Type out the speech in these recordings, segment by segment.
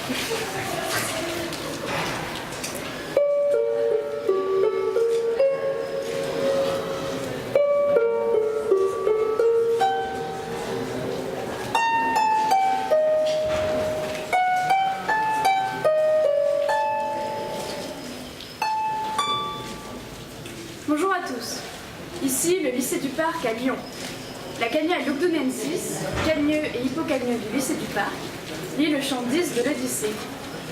Bonjour à tous, ici le lycée du Parc à Lyon. La Cagna Lugdunensis, cagneux et hippocagneux du lycée du Parc, lit le chant 10 de l'Odyssée,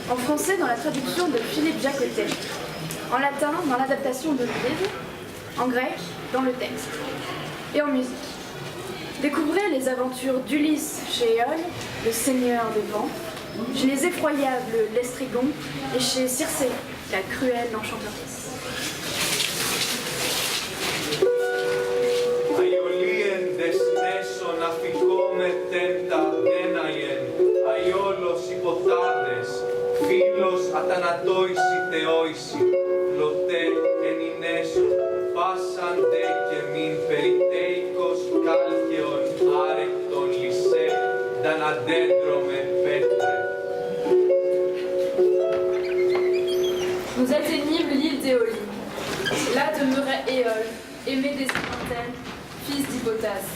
en français dans la traduction de Philippe Jacotet, en latin dans l'adaptation d'Euclide, en grec dans le texte, et en musique. Découvrez les aventures d'Ulysse chez Éole, le seigneur des vents, chez les effroyables Lestrygons et chez Circé, la cruelle enchanteresse. Φίλος ατανατόηση θεόηση, λωτέ ενινέσου, πάσαντε και μην περιτέικος κάλχεων άρεκτον λυσέ, δαναντέντρομε πέτρε. Nous atteignîmes l'île d'Éolie. Là demeurait Éole, aimé des Immortels, fils d'Hippotas.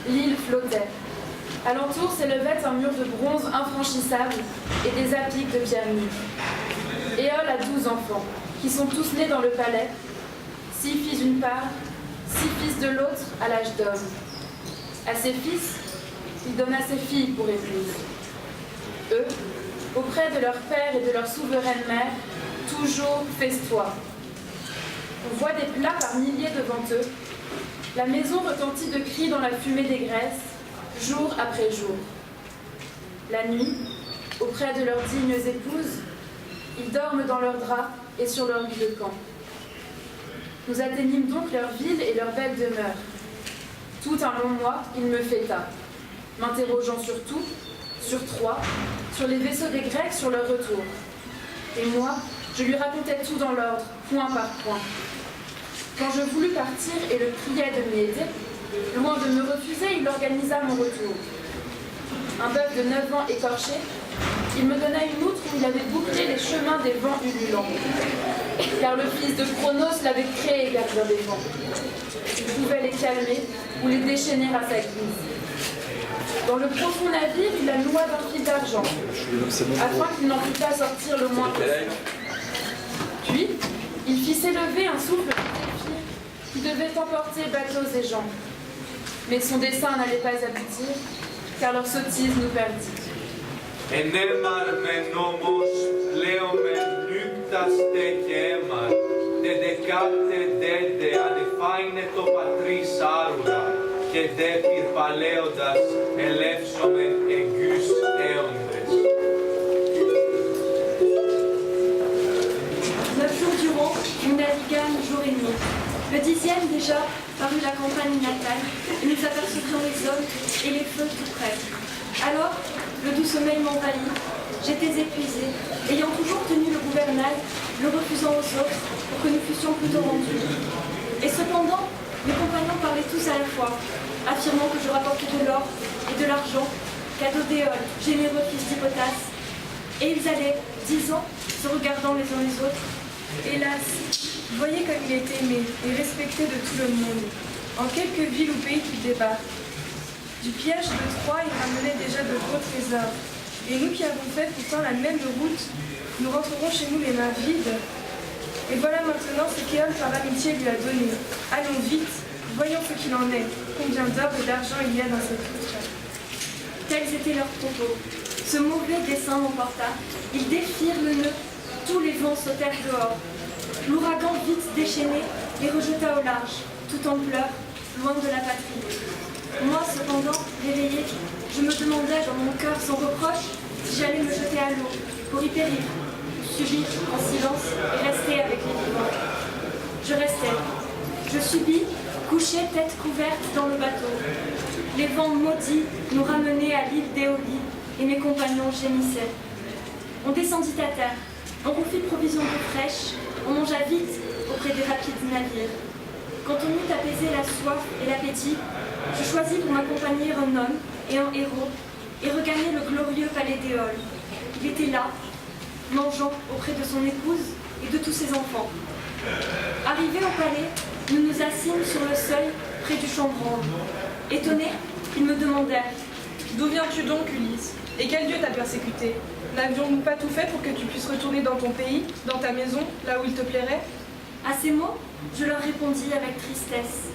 L'île flottait. Alentour s'élevait un mur de bronze infranchissable et des appliques de pierre nue. Éole a 12 enfants, qui sont tous nés dans le palais, 6 filles d'une part, 6 fils de l'autre à l'âge d'homme. À ses fils, il donna ses filles pour épouses. Eux, auprès de leur père et de leur souveraine mère, toujours festoient. On voit des plats par milliers devant eux. La maison retentit de cris dans la fumée des graisses, jour après jour. La nuit, auprès de leurs dignes épouses, ils dorment dans leurs draps et sur leur lit de camp. Nous atteignîmes donc leur ville et leur belle demeure. Tout un long mois, il me fêta, m'interrogeant sur tout, sur Troie, sur les vaisseaux des Grecs, sur leur retour. Et moi, je lui racontais tout dans l'ordre, point par point. Quand je voulus partir et le priais de m'y aider, loin de me refuser, il organisa mon retour. Un bœuf de 9 ans écorché, il me donna une outre où il avait bouclé les chemins des vents ululants. Car le fils de Cronos l'avait créé, gardien des vents. Il pouvait les calmer ou les déchaîner à sa guise. Dans le profond navire, il la noua d'un fil d'argent, afin qu'il n'en pût pas sortir le moins possible. Puis, il fit s'élever un souffle qui devait emporter bateaux et gens. Mais son dessein n'allait pas aboutir, car leur sottise nous perdit. Ενέμαρ μεν όμως πλέον μεν νύκταστε και έμαρ, τεντεκάτε δέντε ανεφάινε το πατρίς άρουρα, και δε πυρπαλαίοντας ελεύσομεν εγγύς έοντες. 9 jours durant, nous naviguâmes jour et nuit. Le 10e déjà parut la campagne natale, et nous apercevions les hommes et les feux tout près. Alors, le doux sommeil m'envahit, j'étais épuisée, ayant toujours tenu le gouvernail, le refusant aux autres pour que nous fussions plutôt rendus. Et cependant, mes compagnons parlaient tous à la fois, affirmant que je rapportais de l'or et de l'argent, cadeau d'Éole, généreux fils d'Hippotas. Et ils allaient, 10 ans, se regardant les uns les autres. Hélas, voyez comme il est aimé et respecté de tout le monde, en quelque ville ou pays qu'il débarque. Du piège de Troie, il ramenait déjà de gros trésors. Et nous qui avons fait pourtant la même route, nous rentrerons chez nous les mains vides. Et voilà maintenant ce qu'Éole par amitié lui a donné. Allons vite, voyons ce qu'il en est, combien d'or et d'argent il y a dans cette outre. Tels étaient leurs propos. Ce mauvais dessein m'emporta. Ils défirent le nœud. Tous les vents sautèrent dehors. L'ouragan vite déchaîné les rejeta au large, tout en pleurs, loin de la patrie. Moi, cependant, réveillée, je me demandais dans mon cœur sans reproche si j'allais me jeter à l'eau pour y périr, subir en silence et rester avec les vivants. Je restais. Je subis, couché tête couverte dans le bateau. Les vents maudits nous ramenaient à l'île d'Éolie et mes compagnons gémissaient. On descendit à terre. On roufit provision d'eau fraîche, on mangea vite auprès des rapides navires. Quand on eut apaisé la soif et l'appétit, je choisis pour m'accompagner un homme et un héros et regagner le glorieux palais d'Éole. Il était là, mangeant auprès de son épouse et de tous ses enfants. Arrivés au palais, nous nous assîmes sur le seuil près du chambranle. Étonnés, ils me demandèrent: D'où viens-tu donc, Ulysse? Et quel dieu t'a persécuté? N'avions-nous pas tout fait pour que tu puisses retourner dans ton pays, dans ta maison, là où il te plairait? À ces mots, je leur répondis avec tristesse: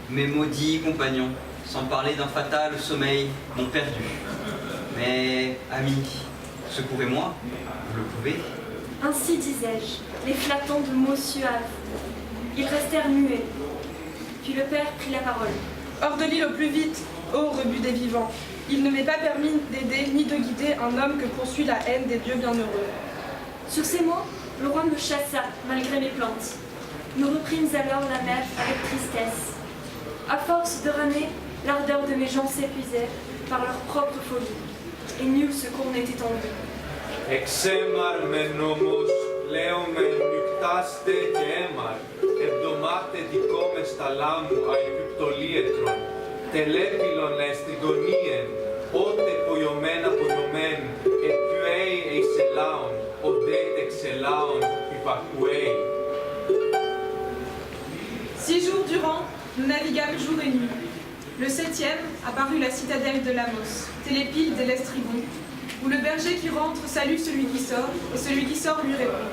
Mes maudits compagnons, sans parler d'un fatal sommeil, m'ont perdu. Mais, amis, secourez-moi, vous le pouvez. Ainsi disais-je, les flattant de mots suaves. Ils restèrent muets. Puis le père prit la parole. Hors de l'île au plus vite, ô rebut des vivants. Il ne m'est pas permis d'aider ni de guider un homme que poursuit la haine des dieux bienheureux. Sur ces mots, le roi me chassa malgré mes plaintes. Nous reprîmes alors la mer avec tristesse. À force de ramer, l'ardeur de mes gens s'épuisait par leur propre folie, et nul secours n'était en vue. Εξέμαρ με νόμος, λέω με νυκτάστε και έμαρ, εβδομάτε δικόμες τα λάμου αεπιπτολίετρον, τελέπιλον εστριγωνίεν, ότε ποιωμένα ποιωμέν, επιουέι εισελάων, οδέτ εξελάων υπακουέι. 6 jours durant, nous naviguâmes jour et nuit. Le 7e apparut la citadelle de Lamos, télépile des Lestrigons, où le berger qui rentre salue celui qui sort, et celui qui sort lui répond.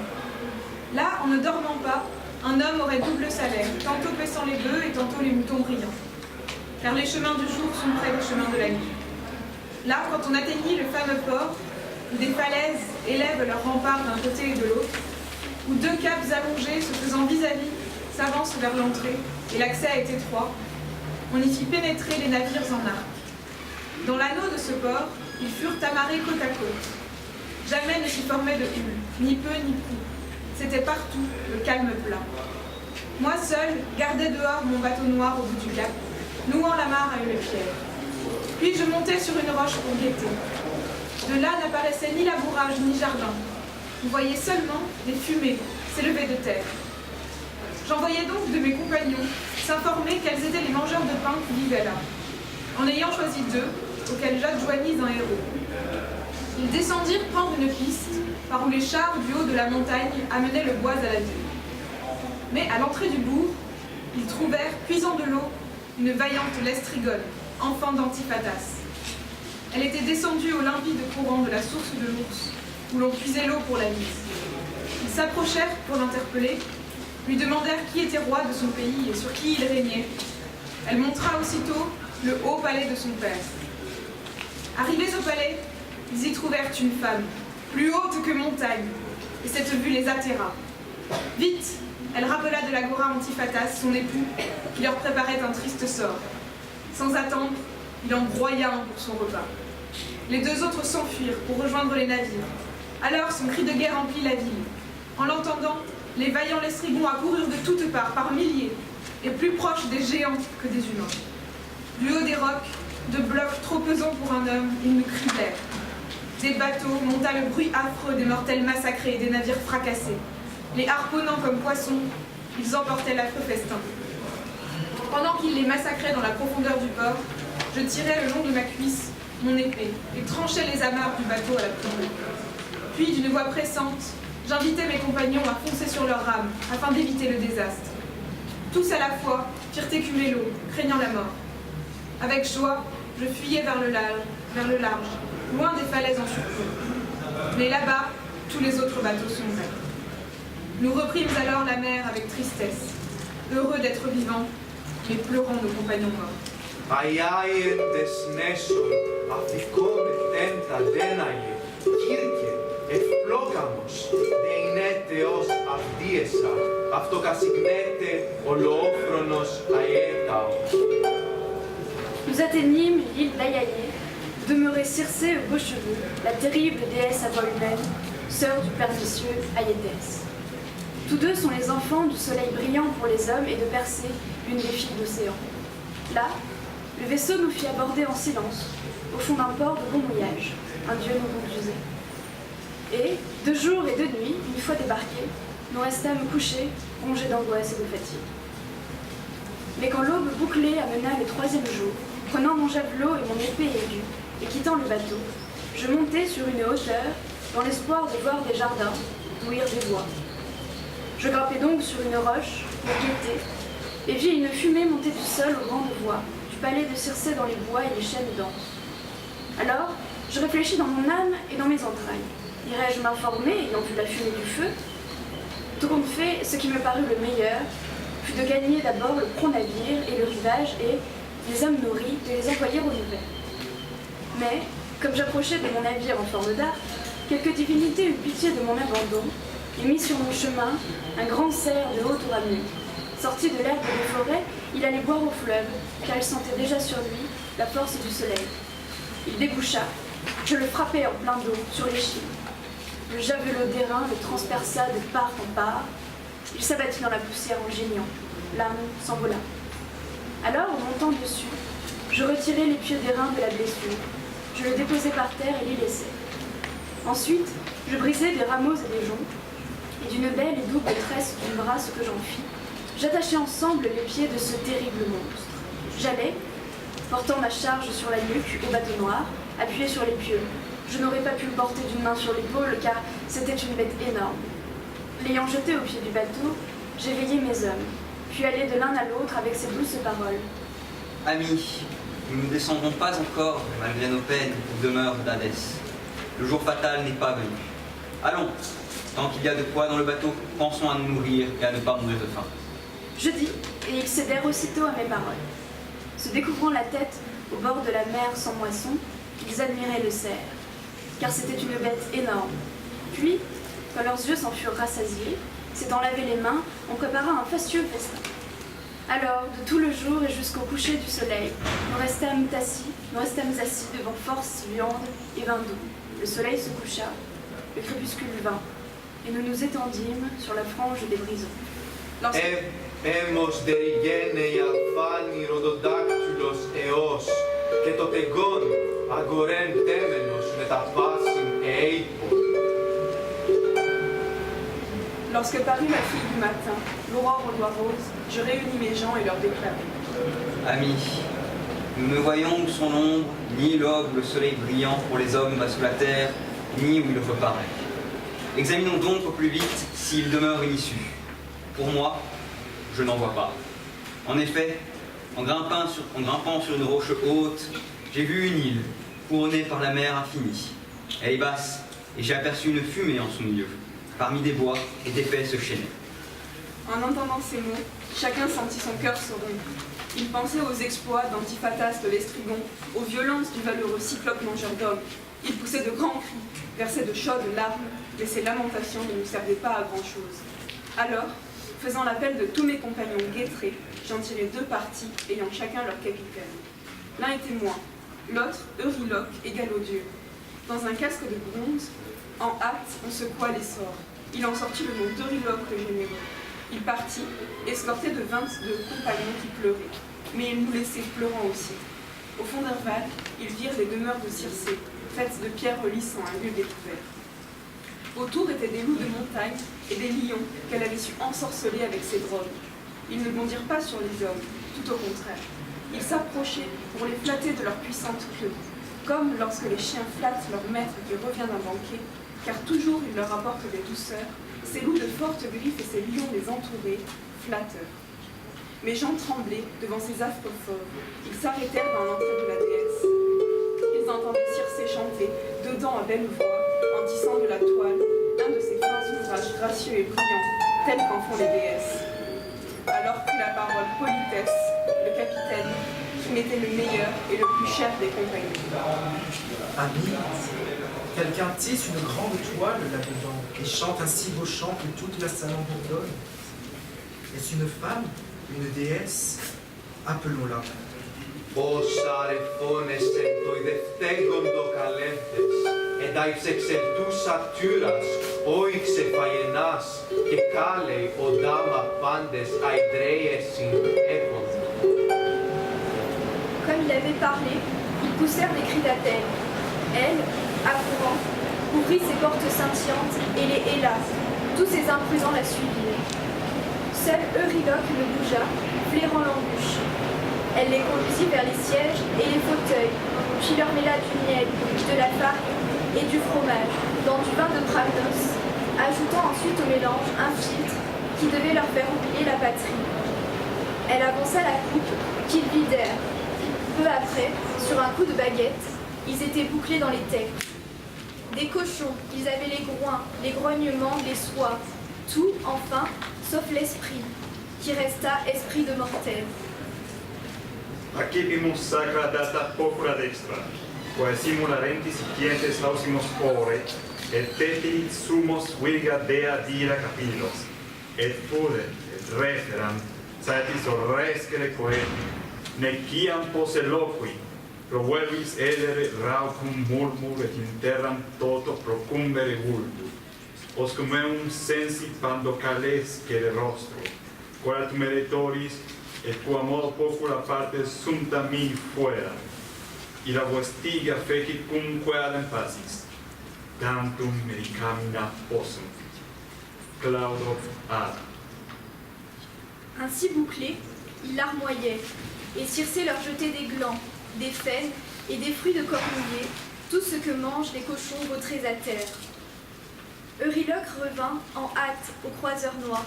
Là, en ne dormant pas, un homme aurait double salaire, tantôt paissant les bœufs et tantôt les moutons brillants. Car les chemins du jour sont près des chemins de la nuit. Là, quand on atteignit le fameux port, où des falaises élèvent leurs remparts d'un côté et de l'autre, où 2 caps allongés se faisant vis-à-vis s'avancent vers l'entrée, et l'accès est étroit, on y fit pénétrer les navires en arc. Dans l'anneau de ce port, ils furent amarrés côte à côte. Jamais ne s'y formait de houle, ni peu ni prou. C'était partout le calme plat. Moi seul gardais dehors mon bateau noir au bout du cap, nouant l'amarre à une pierre. Puis je montais sur une roche pour guetter. De là n'apparaissait ni labourage ni jardin. Vous voyez seulement des fumées s'élever de terre. J'envoyais donc de mes compagnons s'informer quels étaient les mangeurs de pain qui vivaient là, en ayant choisi 2, auxquels j'adjoignis un héros. Ils descendirent prendre une piste par où les chars du haut de la montagne amenaient le bois à la ville. Mais à l'entrée du bourg, ils trouvèrent, puisant de l'eau, une vaillante Lestrigone, enfant d'Antiphatas. Elle était descendue au limpide courant de la source de l'ours, où l'on puisait l'eau pour la mise. Ils s'approchèrent pour l'interpeller, lui demandèrent qui était roi de son pays et sur qui il régnait. Elle montra aussitôt le haut palais de son père. Arrivés au palais, ils y trouvèrent une femme, plus haute que montagne, et cette vue les atterra. Vite, elle rappela de l'agora Antiphatas, son époux, qui leur préparait un triste sort. Sans attendre, il en broya un pour son repas. Les 2 autres s'enfuirent pour rejoindre les navires. Alors son cri de guerre emplit la ville. En l'entendant, les vaillants Lestrigons accoururent de toutes parts, par milliers, et plus proches des géants que des humains. Du haut des rocs, de blocs trop pesants pour un homme, ils nous criblèrent. Des bateaux monta le bruit affreux des mortels massacrés et des navires fracassés. Les harponnant comme poissons, ils emportaient l'affreux festin. Pendant qu'ils les massacraient dans la profondeur du port, je tirais le long de ma cuisse mon épée et tranchais les amarres du bateau à la plume. Puis, d'une voix pressante, j'invitais mes compagnons à foncer sur leurs rames afin d'éviter le désastre. Tous à la fois firent écumer l'eau, craignant la mort. Avec joie, je fuyais vers le large, loin des falaises en surplomb. Mais là-bas, tous les autres bateaux sombraient. Nous reprîmes alors la mer avec tristesse, heureux d'être vivants, mais pleurant nos compagnons morts. Aiaien des νέσων, αφικόμεθεν τα δέναγε, κύρκε, ευπλόκαμος, δεινέτε ως αυδίεσα, αυτοκασυγνέτε ολοόφρονος αιέταο. Nous atteignîmes l'île d'Aiaïe, où demeurait Circé aux beaux cheveux, la terrible déesse à voix humaine, sœur du pernicieux Aïétès. Tous 2 sont les enfants du soleil brillant pour les hommes et de Persée, une des filles d'Océan. Là, le vaisseau nous fit aborder en silence, au fond d'un port de bon mouillage. Un dieu nous conduisait. Et, de jour et de nuit, une fois débarqués, nous restâmes couchés, rongés d'angoisse et de fatigue. Mais quand l'aube bouclée amena le 3e jour, prenant mon javelot et mon épée aiguë, et quittant le bateau, je montai sur une hauteur dans l'espoir de voir des jardins, d'ouïr des voix. Je grimpai donc sur une roche pour guetter, et vis une fumée monter du sol aux grandes voies, du palais de Circé dans les bois et les chênes denses. Alors, je réfléchis dans mon âme et dans mes entrailles. Irais-je m'informer, ayant vu la fumée du feu? Tout compte fait, ce qui me parut le meilleur fut de gagner d'abord le prompt navire et le rivage et, les hommes nourris, de les envoyer au nouvelles. Mais, comme j'approchais de mon navire en forme d'arc, quelque divinité eut pitié de mon abandon et mit sur mon chemin un grand cerf de haute ramure. Sorti de l'herbe des forêts, il allait boire au fleuve, car il sentait déjà sur lui la force du soleil. Il déboucha, je le frappai en plein dos, sur l'échine. Le javelot d'airain le transperça de part en part. Il s'abattit dans la poussière en geignant. L'âme s'envola. Alors, en montant dessus, je retirai les pieux d'airain de la blessure. Je le déposai par terre et l'y laissai. Ensuite, je brisai des rameaux et des joncs, et d'une belle et double tresse du bras ce que j'en fis, j'attachai ensemble les pieds de ce terrible monstre. J'allais, portant ma charge sur la nuque au bateau noir, appuyé sur les pieux. Je n'aurais pas pu le porter d'une main sur l'épaule, car c'était une bête énorme. L'ayant jeté au pied du bateau, j'éveillai mes hommes, puis allai de l'un à l'autre avec ces douces paroles. Amis, nous ne descendrons pas encore, malgré nos peines, aux demeures d'Hadès. Le jour fatal n'est pas venu. Allons, tant qu'il y a de quoi dans le bateau, pensons à nous nourrir et à ne pas mourir de faim. Je dis, et ils cédèrent aussitôt à mes paroles. Se découvrant la tête au bord de la mer sans moisson, ils admiraient le cerf, car c'était une bête énorme. Puis, quand leurs yeux s'en furent rassasiés, s'étant lavé les mains, on prépara un fastueux festin. Alors, de tout le jour et jusqu'au coucher du soleil, nous restâmes assis devant force, viande et vin doux. Le soleil se coucha, le crépuscule vint, et nous nous étendîmes sur la frange des brisons. Έμος δεριγένε η αλφάνη ροδοντάκτυλος εώς και το τεγόν αγορέν τέμενος με τα πάσιν έιπο. Lorsque parut la fille du matin, l'aurore aux doigts roses, je réunis mes gens et leur déclarai. Amis, nous ne voyons où sont l'ombre, ni l'aube où le soleil brillant pour les hommes va sous la terre, ni où il reparaît. Examinons donc au plus vite s'il demeure une issue. Pour moi, je n'en vois pas. En effet, en grimpant sur une roche haute, j'ai vu une île, couronnée par la mer infinie. Elle est basse, et j'ai aperçu une fumée en son milieu, parmi des bois et d'épaisses chênaies. En entendant ces mots, chacun sentit son cœur se rompre. Il pensait aux exploits d'Antiphatas de l'Estrigon, aux violences du valeureux Cyclope mangeur d'hommes. Il poussait de grands cris, versait de chaudes larmes, mais ses lamentations ne nous servaient pas à grand-chose. Alors, faisant l'appel de tous mes compagnons guetterés, j'en tirai deux partis, ayant chacun leur capitaine. L'un était moi, l'autre Euryloque et Galaudieu. Dans un casque de bronze, en hâte, on secoua les sorts. Il en sortit le nom d'Euryloque le généreux. Il partit, escorté de 22 compagnons qui pleuraient, mais ils nous laissaient pleurant aussi. Au fond d'un val, ils virent les demeures de Circé, faites de pierres lissant un lieu découvert. Autour étaient des loups de montagne et des lions qu'elle avait su ensorceler avec ses drogues. Ils ne bondirent pas sur les hommes, tout au contraire. Ils s'approchaient pour les flatter de leur puissante queue, comme lorsque les chiens flattent leur maître qui revient d'un banquet, car toujours ils leur apportent des douceurs. Ces loups de fortes griffes et ces lions les entouraient, flatteurs. Mes gens tremblaient devant ces affreux fauves. Ils s'arrêtèrent dans l'entrée de la déesse. Ils entendaient Circé chanter, dedans à belle voix, en tissant de la toile, un de ces fins ouvrages gracieux et brillants, tels qu'en font les déesses. Alors prit la parole Politès, le capitaine, qui m'était le meilleur et le plus cher des compagnons. Ami, quelqu'un tisse une grande toile là-dedans et chante un si beau chant que toute la salle en bourdonne. Est-ce une femme, une déesse? Appelons-la. Όσα αρεφώνεσαι το ιδευτέγοντο καλένθες, εντάιψε ξελτούσα τύρας, όηξε φαγενάς, και κάλε οντάμα πάντες αηδρέεσιν έποντα. Comme il avait parlé, ils poussèrent des cris d'Athènes. Elle, accourant, ouvrit ses portes scintillantes et les héla. Tous ces imprudents la suivirent. Seul Euryloque ne bougea, flairant l'embûche. Elle les conduisit vers les sièges et les fauteuils, puis leur mêla du miel, de la farine et du fromage dans du vin de Pravdos, ajoutant ensuite au mélange un filtre qui devait leur faire oublier la patrie. Elle avança la coupe qu'ils vidèrent. Peu après, sur un coup de baguette, ils étaient bouclés dans les têtes. Des cochons, ils avaient les groins, les grognements, les soies, tout, enfin, sauf l'esprit, qui resta esprit de mortel. Accipimus sacra data popula dextra, quae simularentis scientes lausimos ore, et petilit sumos virga dea dira capillos, et fudent, et referam, saetis orrescere coetum, neciam posse loqui, proverbis edere raucum murmur et in terram toto procumbere vultus, oscum eum sensi pandocales cere rostro, quae tu meritoris, et tua modo popula partes sumta mi fuera, illa vostigia fecit cumque adem pacis, tantum medicamina possum. Claudo Ada. Ainsi bouclés, ils larmoyaient, et Circé leur jetait des glands, des faines et des fruits de cornulier, tout ce que mangent les cochons vautrés à terre. Euryloque revint en hâte au croiseur noir,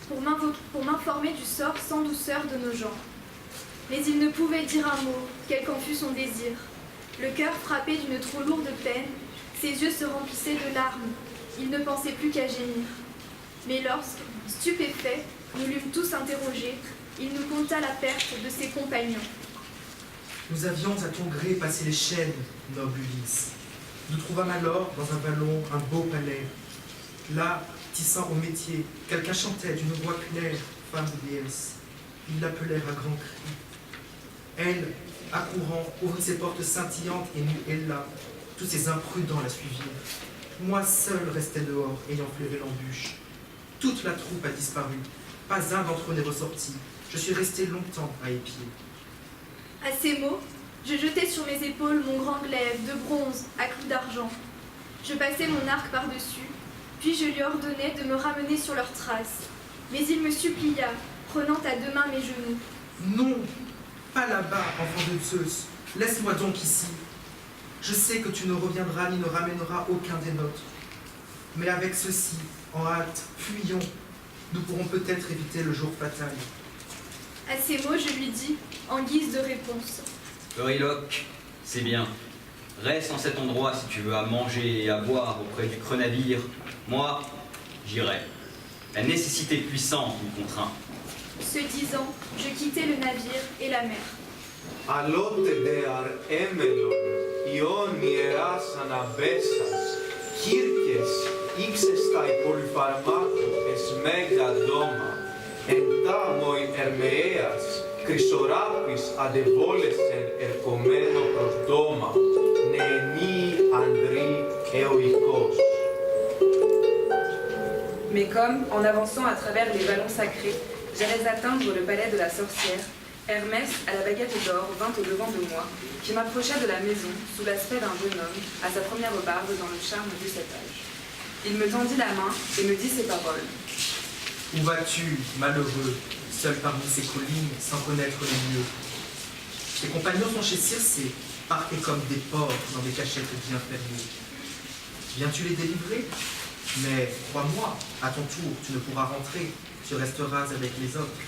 pour m'informer du sort sans douceur de nos gens. Mais il ne pouvait dire un mot, quel qu'en fût son désir. Le cœur frappé d'une trop lourde peine, ses yeux se remplissaient de larmes, il ne pensait plus qu'à gémir. Mais lorsque, stupéfaits, nous l'eûmes tous interrogé, il nous conta la perte de ses compagnons. Nous avions à ton gré passé les chaînes, noble Ulysse. Nous trouvâmes alors, dans un vallon, un beau palais. Là, tissant au métier, quelqu'un chantait d'une voix claire, femme de déesse. Ils l'appelèrent à grands cris. Elle, accourant, ouvrit ses portes scintillantes et nous héla. Tous ces imprudents la suivirent. Moi seul restais dehors, ayant flairé l'embûche. Toute la troupe a disparu. Pas un d'entre eux n'est ressorti. Je suis resté longtemps à épier. À ces mots, je jetai sur mes épaules mon grand glaive de bronze à clous d'argent. Je passai mon arc par-dessus, puis je lui ordonnai de me ramener sur leurs traces. Mais il me supplia, prenant à deux mains mes genoux. Non, pas là-bas, enfant de Zeus. Laisse-moi donc ici. Je sais que tu ne reviendras ni ne ramèneras aucun des nôtres. Mais avec ceci, en hâte, fuyons. Nous pourrons peut-être éviter le jour fatal. À ces mots, je lui dis, en guise de réponse. Euryloque, c'est bien. Reste en cet endroit si tu veux à manger et à boire auprès du creux navire. Moi, j'irai. La nécessité puissante me contraint. Ce disant, je quittai le navire et la mer. Alote dear emelon, ion hieras anabessas, kirkes, ixestai polypharmaco, es mega doma, entamoin hermeas, chrysorapis adevolesen ercomeno pros doma, neni andri eoikos. Mais comme, en avançant à travers les vallons sacrés, j'allais atteindre le palais de la sorcière, Hermès, à la baguette d'or, vint au-devant de moi, qui m'approcha de la maison, sous l'aspect d'un jeune homme, à sa première barbe dans le charme du 7 âge. Il me tendit la main et me dit ces paroles. Où vas-tu, malheureux, seul parmi ces collines, sans connaître les lieux? Tes compagnons sont chez Circé, parqués comme des porcs dans des cachettes bien fermées. Viens-tu les délivrer? Mais, crois-moi, à ton tour, tu ne pourras rentrer, tu resteras avec les autres.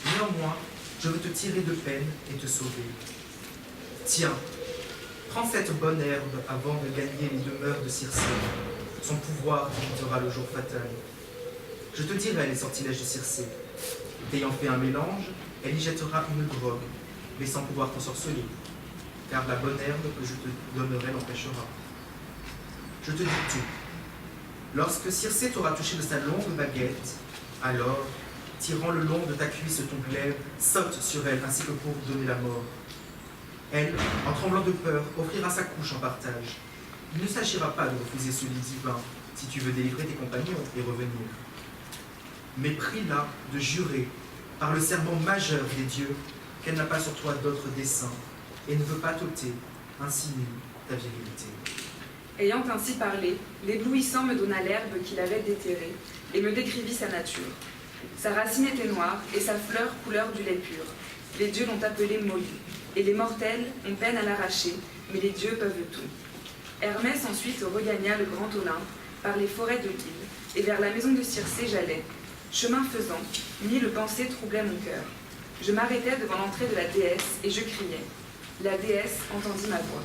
Néanmoins, je veux te tirer de peine et te sauver. Tiens, prends cette bonne herbe avant de gagner les demeures de Circé. Son pouvoir t'évitera le jour fatal. Je te dirai les sortilèges de Circé. T'ayant fait un mélange, elle y jettera une drogue, mais sans pouvoir t'ensorceler, car la bonne herbe que je te donnerai l'empêchera. Je te dis tout. Lorsque Circé t'aura touché de sa longue baguette, alors, tirant le long de ta cuisse ton glaive, saute sur elle ainsi que pour donner la mort. Elle, en tremblant de peur, offrira sa couche en partage. Il ne s'agira pas de refuser ce lit divin si tu veux délivrer tes compagnons et revenir. Mais prie-la de jurer, par le serment majeur des dieux, qu'elle n'a pas sur toi d'autres desseins et ne veut pas t'ôter, ainsi nue, ta virilité. Ayant ainsi parlé, l'éblouissant me donna l'herbe qu'il avait déterrée et me décrivit sa nature. Sa racine était noire et sa fleur couleur du lait pur. Les dieux l'ont appelée Molly, et les mortels ont peine à l'arracher, mais les dieux peuvent tout. Hermès ensuite regagna le Grand Olympe par les forêts de l'île, et vers la maison de Circé j'allais. Chemin faisant, mille pensées troublaient mon cœur. Je m'arrêtais devant l'entrée de la déesse et je criais. La déesse entendit ma voix.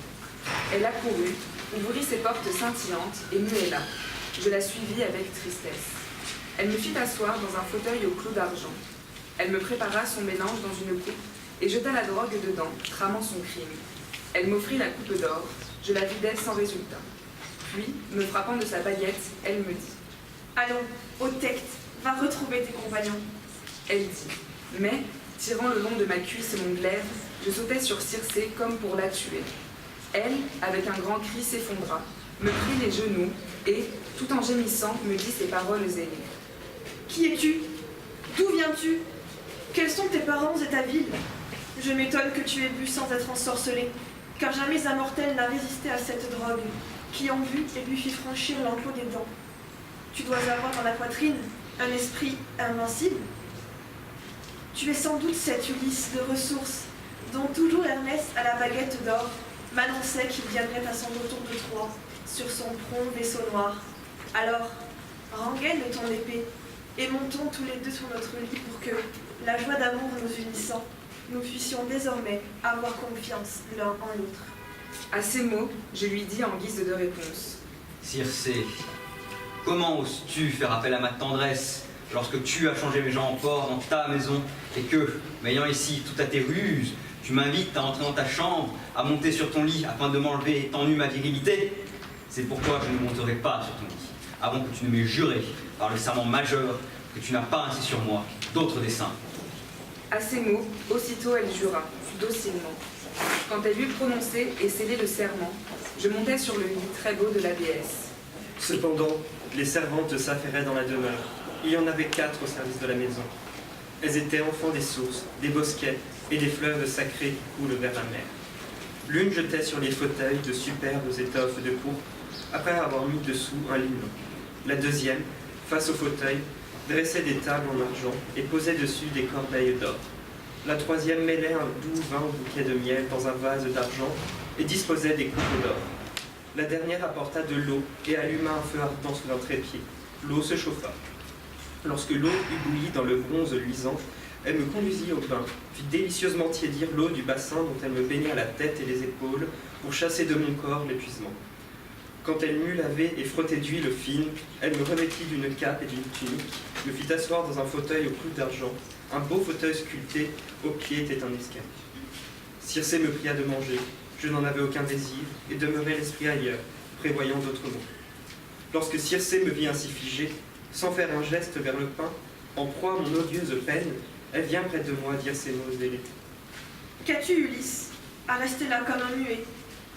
Elle accourut, ouvrit ses portes scintillantes et muella. Je la suivis avec tristesse. Elle me fit asseoir dans un fauteuil au clou d'argent. Elle me prépara son mélange dans une coupe et jeta la drogue dedans, tramant son crime. Elle m'offrit la coupe d'or, je la vidai sans résultat. Puis, me frappant de sa baguette, elle me dit « Allons, au Tecte, va retrouver tes compagnons. » Elle dit, mais, tirant le long de ma cuisse mon glaive, je sautai sur Circé comme pour la tuer. Elle, avec un grand cri, s'effondra, me prit les genoux et, tout en gémissant, me dit ces paroles ailées. « Qui es-tu? D'où viens-tu? Quels sont tes parents et ta ville? Je m'étonne que tu aies bu sans être ensorcelé, car jamais un mortel n'a résisté à cette drogue, qui en but et lui fit franchir l'enclos des dents. Tu dois avoir dans la poitrine un esprit invincible. Tu es sans doute cet Ulysse de ressources, dont toujours Hermès à la baguette d'or m'annonçait qu'il viendrait à son retour de Troie, sur son prompt vaisseau noir. Alors, rengaine ton épée, et montons tous les deux sur notre lit pour que, la joie d'amour nous unissant, nous puissions désormais avoir confiance l'un en l'autre. » À ces mots, je lui dis en guise de réponse. Circé, comment oses-tu faire appel à ma tendresse lorsque tu as changé mes gens en porc dans ta maison et que, m'ayant ici tout à tes ruses, tu m'invites à entrer dans ta chambre, à monter sur ton lit afin de m'enlever étant nu ma virilité? C'est pourquoi je ne monterai pas sur ton lit, avant que tu ne m'aies juré, par le serment majeur, que tu n'as pas ainsi sur moi d'autres desseins. À ces mots, aussitôt elle jura, docilement. Quand elle eut prononcé et scellé le serment, je montai sur le lit très beau de la déesse. Cependant, les servantes s'affairaient dans la demeure. Il y en avait 4 au service de la maison. Elles étaient enfants des sources, des bosquets et des fleuves sacrés qui coulent vers la mer. L'une jetait sur les fauteuils de superbes étoffes de pourpre, après avoir mis dessous un linon. La deuxième, face au fauteuil, dressait des tables en argent et posait dessus des corbeilles d'or. La troisième mêlait un doux vin au bouquet de miel dans un vase d'argent et disposait des coupes d'or. La dernière apporta de l'eau et alluma un feu ardent sous un trépied. L'eau se chauffa. Lorsque l'eau eut bouilli dans le bronze luisant, elle me conduisit au bain, fit délicieusement tiédir l'eau du bassin dont elle me baigna la tête et les épaules pour chasser de mon corps l'épuisement. Quand elle m'eut lavé et frotté d'huile fine, elle me revêtit d'une cape et d'une tunique, me fit asseoir dans un fauteuil au clou d'argent. Un beau fauteuil sculpté, au pied était un escalier. Circé me pria de manger. Je n'en avais aucun désir et demeurais l'esprit ailleurs, prévoyant d'autres mots. Lorsque Circé me vit ainsi figé, sans faire un geste vers le pain, en proie à mon odieuse peine, elle vient près de moi dire ces mots zélés. « Qu'as-tu, Ulysse, à rester là comme un muet,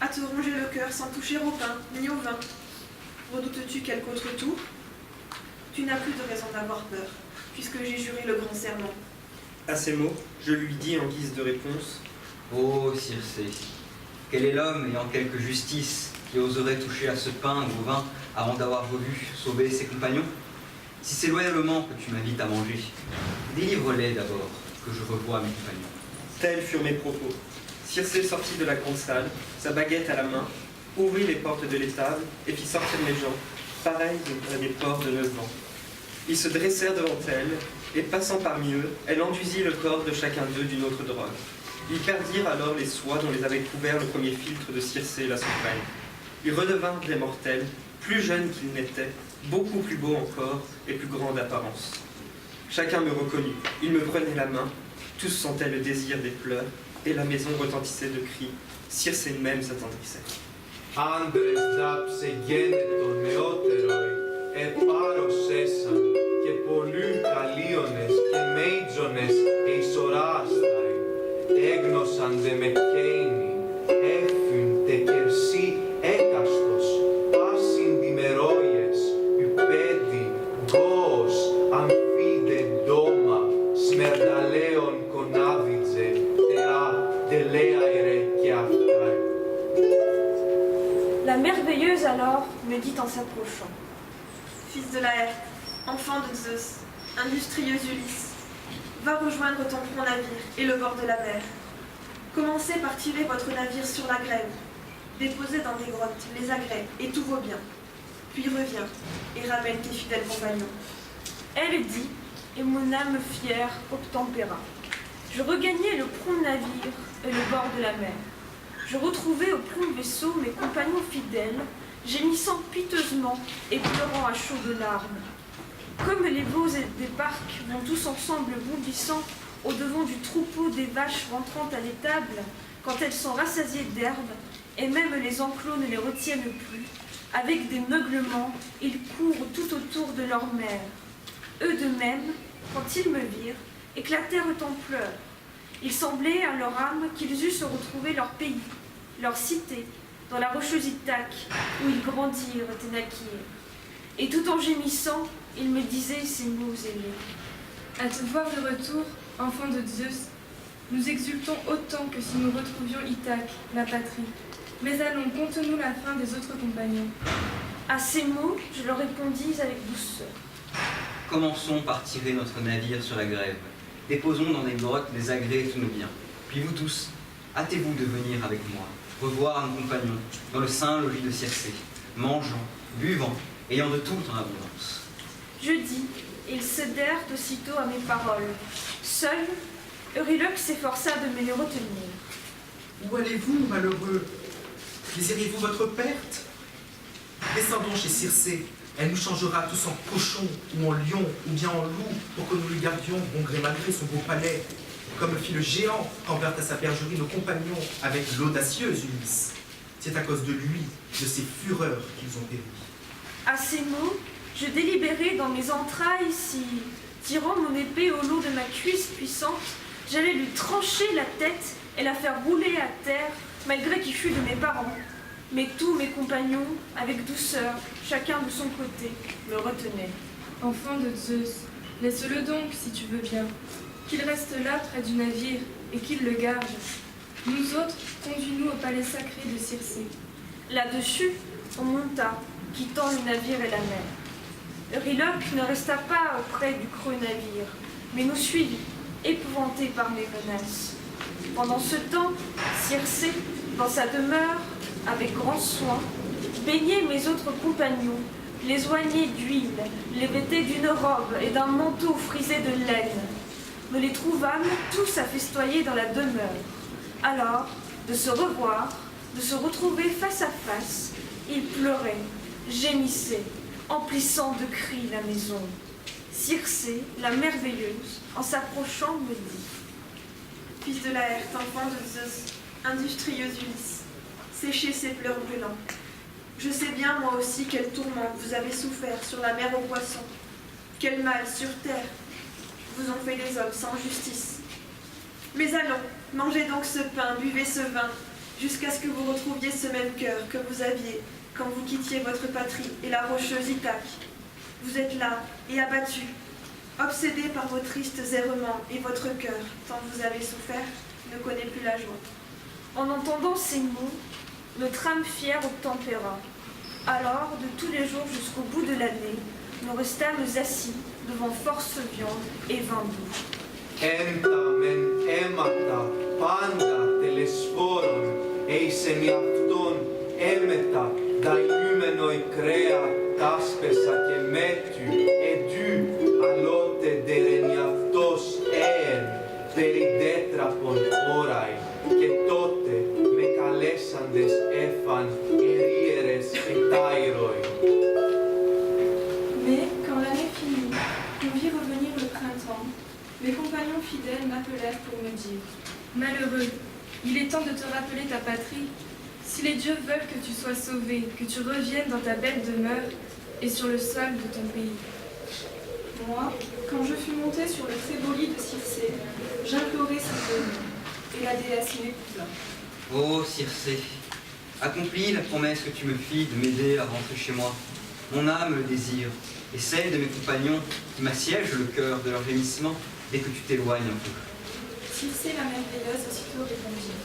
à te ronger le cœur sans toucher au pain ni au vin? Redoutes-tu quelque autre tour? Tu n'as plus de raison d'avoir peur, puisque j'ai juré le grand serment. » À ces mots, je lui dis en guise de réponse. Ô Circé, quel est l'homme ayant quelque justice qui oserait toucher à ce pain ou au vin avant d'avoir revu sauver ses compagnons? Si c'est loyalement que tu m'invites à manger, délivre-les d'abord, que je revoie mes compagnons. Tels furent mes propos. Circé sortit de la grande salle, sa baguette à la main, ouvrit les portes de l'étable et fit sortir mes gens, pareils à des porcs de 9 ans. Ils se dressèrent devant elle, et passant parmi eux, elle enduisit le corps de chacun d'eux d'une autre drogue. Ils perdirent alors les soies dont les avait couverts le premier filtre de Circé la suprême. Ils redevinrent des mortels, plus jeunes qu'ils n'étaient, beaucoup plus beaux encore et plus grands d'apparence. Chacun me reconnut, il me prenait la main, tous sentaient le désir des pleurs, et la maison retentissait de cris. Circé même s'attendrissait. Άντρες δάψε γένετον νεότεροι, επάρωσέσαν και πολλούν καλίονες και μέιτζονες εισοράσταοι. Έγνωσαν δε με κέινοι, έφουν τε κερσί έκαστος, πάσιν διμερόιες, υπέδι, γκός, αμφίδε ντόμα, σμερδαλέον κονάβιτζε, θεά, τελέαερε και αυτάι. La merveilleuse alors me dit en s'approchant. Fils de Laërte, enfant de Zeus, industrieux Ulysse, va rejoindre ton prompt navire et le bord de la mer. Commencez par tirer votre navire sur la grève. déposés dans des grottes, les agrègue et tout vaut bien. Puis revient et ramène tes fidèles compagnons. Elle dit, et mon âme fière obtempéra. Je regagnai le prompt navire et le bord de la mer. Je retrouvai au prompt vaisseau mes compagnons fidèles, gémissant piteusement et pleurant à chaudes larmes. Comme les veaux des parcs vont tous ensemble bondissant au-devant du troupeau des vaches rentrant à l'étable, quand elles sont rassasiées d'herbe, et même les enclos ne les retiennent plus, avec des meuglements, ils courent tout autour de leur mère. Eux de même, quand ils me virent, éclatèrent en pleurs. Il semblait à leur âme qu'ils eussent retrouvé leur pays, leur cité, dans la rocheuse Ithaque, où ils grandirent et naquirent. Et tout en gémissant, ils me disaient ces mots aimés. À te voir de retour, enfant de Zeus, nous exultons autant que si nous retrouvions Ithaque, la patrie. Mais allons, conte-nous la fin des autres compagnons. À ces mots, je leur répondis avec douceur. Commençons par tirer notre navire sur la grève. Déposons dans des grottes les agrès et tous nos biens. Puis vous tous, hâtez-vous de venir avec moi, revoir nos compagnons dans le saint logis de Circé, mangeant, buvant, ayant de tout en abondance. Je dis, et ils cédèrent aussitôt à mes paroles. Seul, Euryloque s'efforça de me les retenir. Où allez-vous, malheureux? Désirez-vous votre perte? Descendons chez Circé. Elle nous changera tous en cochons ou en lions ou bien en loups pour que nous lui gardions bon gré mal gré son beau palais, comme fit le géant quand vint à sa bergerie nos compagnons avec l'audacieuse Ulysse. C'est à cause de lui, de ses fureurs qu'ils ont péri. À ces mots, je délibérai dans mes entrailles si, tirant mon épée au long de ma cuisse puissante, j'allais lui trancher la tête et la faire rouler à terre, malgré qu'il fût de mes parents. Mais tous mes compagnons, avec douceur, chacun de son côté, me retenaient. Enfant de Zeus, laisse-le donc, si tu veux bien. Qu'il reste là, près du navire, et qu'il le garde. Nous autres, conduis-nous au palais sacré de Circé. Là-dessus, on monta, quittant le navire et la mer. Euryloque ne resta pas auprès du creux navire, mais nous suivit, épouvanté par mes menaces. Pendant ce temps, Circé, dans sa demeure, avec grand soin, baignait mes autres compagnons, les oignait d'huile, les vêtait d'une robe et d'un manteau frisé de laine. Nous les trouvâmes tous à festoyer dans la demeure. Alors, de se revoir, de se retrouver face à face, ils pleuraient, gémissaient, emplissant de cris la maison. Circé, la merveilleuse, en s'approchant, me dit: Fils de Laërte, enfant de Zeus, industrieuse Ulysse, séchez ces pleurs brûlants. Je sais bien, moi aussi, quel tourment vous avez souffert sur la mer aux poissons. Quel mal sur terre vous ont fait les hommes sans justice. Mais allons, mangez donc ce pain, buvez ce vin, jusqu'à ce que vous retrouviez ce même cœur que vous aviez quand vous quittiez votre patrie et la rocheuse Ithaque. Vous êtes là et abattu, obsédé par vos tristes errements, et votre cœur, tant vous avez souffert, ne connaît plus la joie. En entendant ces mots, notre âme fière obtempéra. Alors, de tous les jours jusqu'au bout de l'année, nous restâmes assis devant force viande et vin doux. Έντα μεν αίματα πάντα τελεσφόρων, εισεν αυτόν έμετα δαϊλούμενοι κρέα τάσπεσα και μέτιου εντού αλότε δερεν αυτός έεν περιδέτραπον όραι και τότε με καλέσαντες έφαν ερίερες ετάιροι. Mais quand l'année finit, qu'on vit revenir le printemps, mes compagnons fidèles m'appelèrent pour me dire: Malheureux, il est temps de te rappeler ta patrie. Si les dieux veulent que tu sois sauvé, que tu reviennes dans ta belle demeure et sur le sol de ton pays. Moi, quand je fus montée sur le très beau lit de Circé, j'implorai son bonheur, et la déesse m'épousa. Ô Circé, accomplis la promesse que tu me fis de m'aider à rentrer chez moi. Mon âme le désire, et celle de mes compagnons qui m'assiègent le cœur de leur gémissement dès que tu t'éloignes un peu. Circé la merveilleuse aussitôt répondit: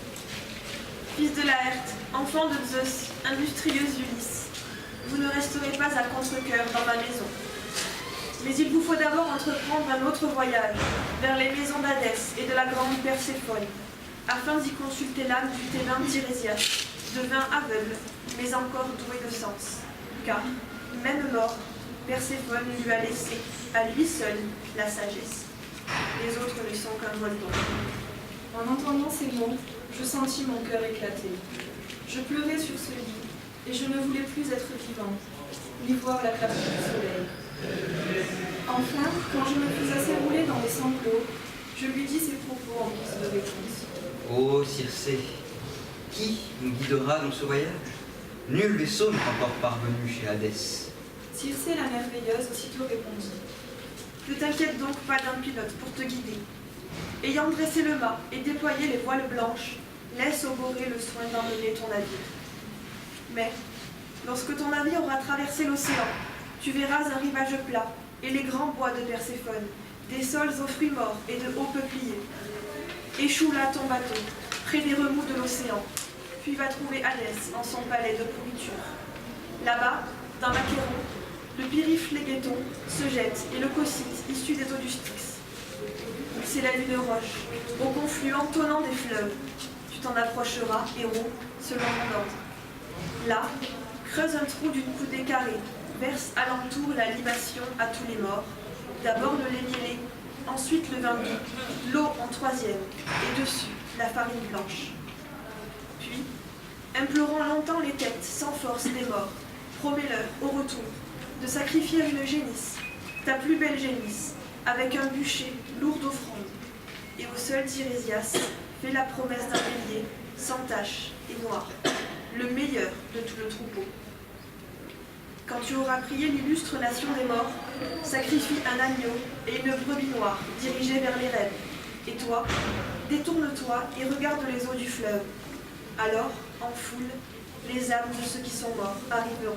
Fils de Laërte, enfant de Zeus, industrieuse Ulysse, vous ne resterez pas à contre-cœur dans ma maison. Mais il vous faut d'abord entreprendre un autre voyage vers les maisons d'Hadès et de la grande Perséphone, afin d'y consulter l'âme du Thébain Tirésias, devint aveugle, mais encore doué de sens, car, même mort, Perséphone lui a laissé, à lui seul, la sagesse. Les autres ne sont qu'un voile d'ombre. En entendant ces mots, je sentis mon cœur éclater. Je pleurais sur ce lit, et je ne voulais plus être vivante, ni voir la clarté du soleil. Enfin, quand je me fus assez roulée dans mes sanglots, je lui dis ces propos en guise de réponse. Ô Circé, qui nous guidera dans ce voyage? Nul vaisseau n'est encore parvenu chez Hadès. Circé la merveilleuse aussitôt répondit. Ne t'inquiète donc pas d'un pilote pour te guider. Ayant dressé le mât et déployé les voiles blanches, laisse au Borée le soin d'emmener ton navire. Mais, lorsque ton navire aura traversé l'océan, tu verras un rivage plat et les grands bois de Perséphone, des sols aux fruits morts et de hauts peupliers. Échoue là ton bateau, près des remous de l'océan, puis va trouver Hadès en son palais de pourriture. Là-bas, dans l'Achéron, le pyriphe Légéton se jette et le cocyte issu des eaux du Styx. Il s'élève une roche, au confluent tonnant des fleuves. Tu t'en approcheras et roule selon mon ordre. Là, creuse un trou d'une coudée carrée, verse alentour la libation à tous les morts. D'abord le lait mielé, ensuite le vin doux, l'eau en troisième, et dessus la farine blanche. Puis, implorant longtemps les têtes sans force des morts, promets-leur, au retour, de sacrifier une génisse, ta plus belle génisse, avec un bûcher lourd d'offrandes. Et au seul Tirésias, fais la promesse d'un bélier, sans tache et noir, le meilleur de tout le troupeau. Quand tu auras prié l'illustre nation des morts, sacrifie un agneau et une brebis noire dirigée vers les rêves. Et toi, détourne-toi et regarde les eaux du fleuve. Alors, en foule, les âmes de ceux qui sont morts arriveront.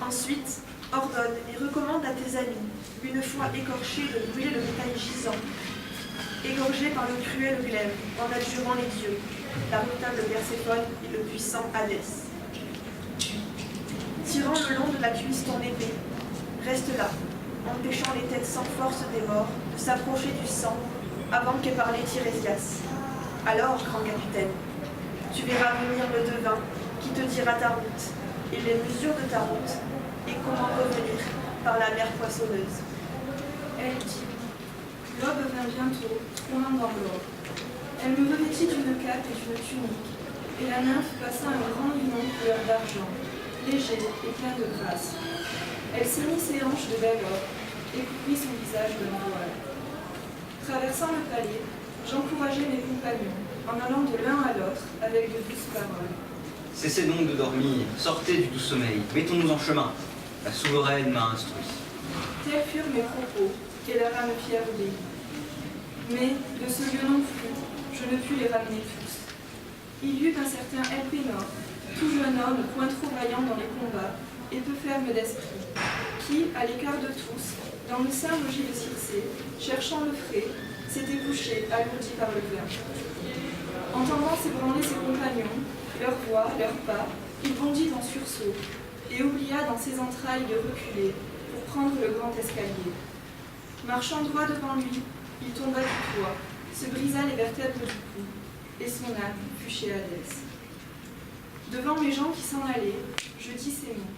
Ensuite, ordonne et recommande à tes amis, une fois écorchés, de brûler le bétail gisant, égorgé par le cruel glaive, en adjurant les dieux, la redoutable Perséphone et le puissant Hadès. Tirant le long de la cuisse ton épée, reste là, empêchant les têtes sans force des morts de s'approcher du sang avant qu'ait parlé Tirésias. Alors, grand capitaine, tu verras venir le devin qui te dira ta route et les mesures de ta route et comment revenir par la mer poissonneuse. Elle dit. L'aube vint bientôt, trônant dans l'or. Elle me revêtit d'une cape et d'une tunique, et la nymphe passa un grand linon couleur d'argent, léger et plein de grâce. Elle ceignit ses hanches de belle or et couvrit son visage d'un voile. Traversant le palais, j'encourageai mes compagnons en allant de l'un à l'autre avec de douces paroles. Cessez donc de dormir, sortez du doux sommeil, mettons-nous en chemin. La souveraine m'a instruit. Tels furent mes propos, et leur âme fière obéit. Mais, de ce lieu non plus, je ne pus les ramener tous. Il y eut un certain Elpénor, tout jeune homme, point trop vaillant dans les combats, et peu ferme d'esprit, qui, à l'écart de tous, dans le sein logis de Circé, cherchant le frais, s'était couché, alourdi par le vin. Entendant s'ébranler ses compagnons, leur voix, leurs pas, il bondit en sursaut, et oublia dans ses entrailles de reculer, pour prendre le grand escalier. Marchant droit devant lui, il tomba du toit, se brisa les vertèbres du cou, et son âme fut chez Hadès. Devant les gens qui s'en allaient, je dis ces mots.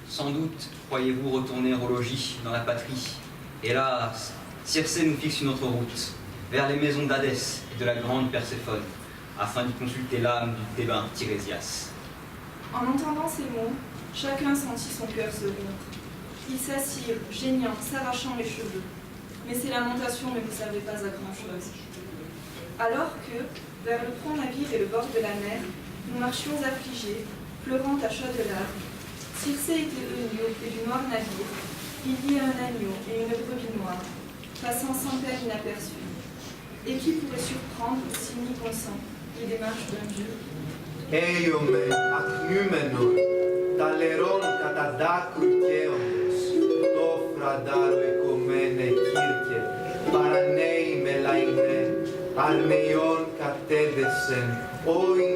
Sans doute croyez-vous retourner au logis dans la patrie. Hélas, Circé nous fixe une autre route, vers les maisons d'Hadès et de la grande Perséphone, afin d'y consulter l'âme du Thébain Tirésias. En entendant ces mots, chacun sentit son cœur se rompre. Ils s'assirent, geignant, s'arrachant les cheveux. Mais ces lamentations ne nous servaient pas à grand-chose. Alors que, vers le prompt navire et le bord de la mer, nous marchions affligés, pleurant à chaudes larmes. Circé était venu auprès du noir navire. Il y a un agneau et une brebis noire, passant sans peine inaperçus. Et qui pourrait surprendre, s'il n'y consent, les démarches d'un dieu? Έιωμε ακνούμενον, τα λερών κατά δάκρου καίοντες, το φραντάρο εκομένε κύρκε, παρανέη με λαϊνέ, αρμεϊόν κατέδεσεν, όιν